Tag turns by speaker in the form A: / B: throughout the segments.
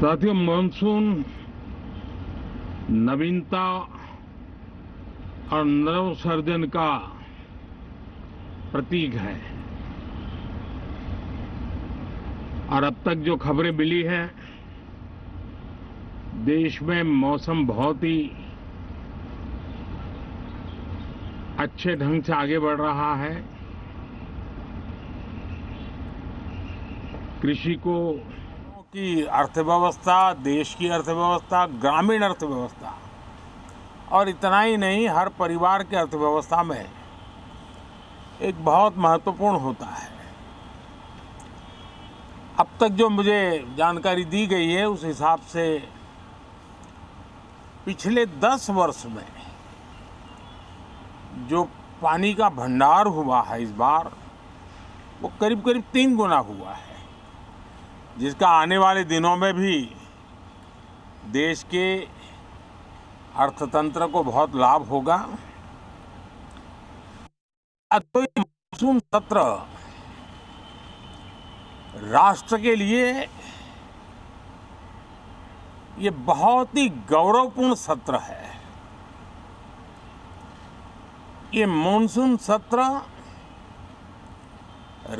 A: साथियों, मानसून नवीनता और नवसर्जन का प्रतीक है। और अब तक जो खबरें मिली हैं, देश में मौसम बहुत ही अच्छे ढंग से आगे बढ़ रहा है। कृषि को की अर्थव्यवस्था, देश की अर्थव्यवस्था, ग्रामीण अर्थव्यवस्था और इतना ही नहीं, हर परिवार की अर्थव्यवस्था में एक बहुत महत्वपूर्ण होता है। अब तक जो मुझे जानकारी दी गई है, उस हिसाब से पिछले 10 वर्ष में जो पानी का भंडार हुआ है इस बार, वो करीब करीब 3 गुना हुआ है, जिसका आने वाले दिनों में भी देश के अर्थतंत्र को बहुत लाभ होगा। तो ये मानसून सत्र राष्ट्र के लिए ये बहुत ही गौरवपूर्ण सत्र है। ये मानसून सत्र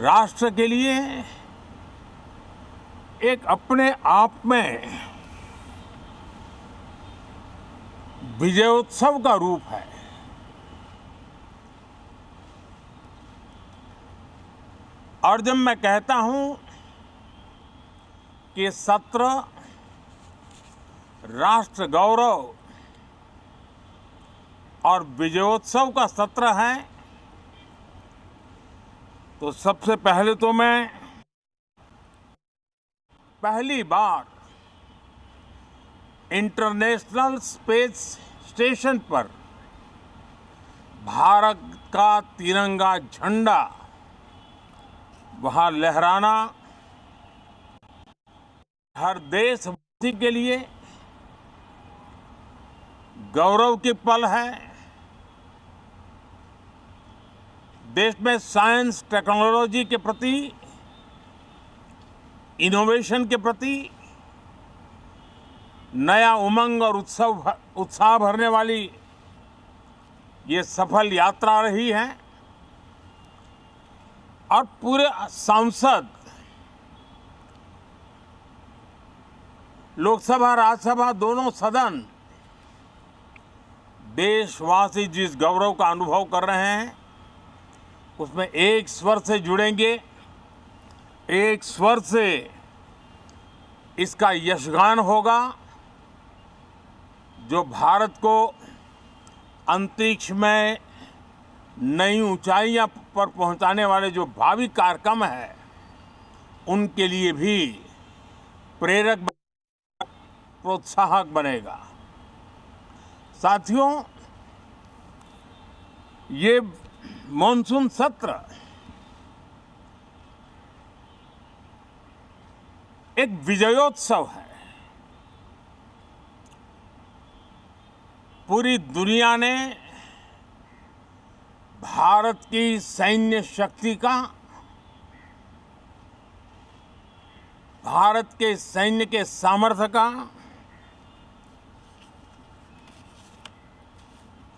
A: राष्ट्र के लिए एक अपने आप में विजयोत्सव का रूप है। और जब मैं कहता हूं कि सत्र राष्ट्र गौरव और विजयोत्सव का सत्र है, तो सबसे पहले तो मैं पहली बार इंटरनेशनल स्पेस स्टेशन पर भारत का तिरंगा झंडा वहां लहराना हर देशवासी के लिए गौरव की पल है। देश में साइंस टेक्नोलॉजी के प्रति, इनोवेशन के प्रति नया उमंग और उत्साह भरने वाली ये सफल यात्रा रही है। और पूरे सांसद, लोकसभा राज्यसभा दोनों सदन देशवासी जिस गौरव का अनुभव कर रहे हैं, उसमें एक स्वर से जुड़ेंगे, एक स्वर से इसका यशगान होगा, जो भारत को अंतरिक्ष में नई ऊंचाइयां पर पहुंचाने वाले जो भावी कार्यक्रम है, उनके लिए भी प्रेरक, प्रोत्साहक बनेगा। साथियों, ये मानसून सत्र एक विजयोत्सव है। पूरी दुनिया ने भारत की सैन्य शक्ति का, भारत के सैन्य के सामर्थ्य का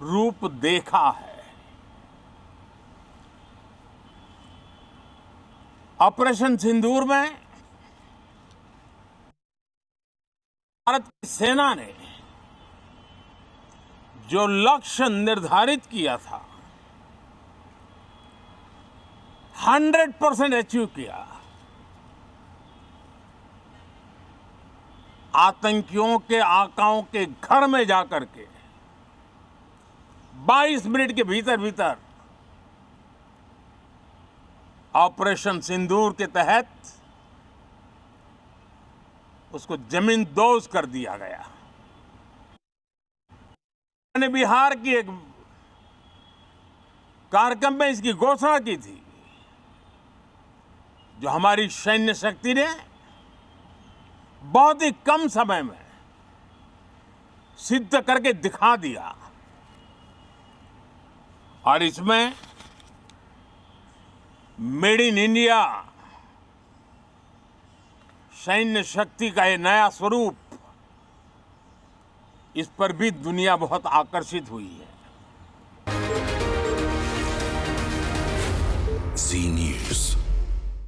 A: रूप देखा है। ऑपरेशन सिंदूर में भारत की सेना ने जो लक्ष्य निर्धारित किया था, 100% अचीव किया। आतंकियों के आकाओं के घर में जाकर के 22 मिनट के भीतर भीतर ऑपरेशन सिंदूर के तहत उसको जमींदोज कर दिया गया। मैंने बिहार की एक कार्यक्रम में इसकी घोषणा की थी, जो हमारी सैन्य शक्ति ने बहुत ही कम समय में सिद्ध करके दिखा दिया। और इसमें मेड इन इंडिया सैन्य शक्ति का ये नया स्वरूप, इस पर भी दुनिया बहुत आकर्षित हुई है।
B: Zee News.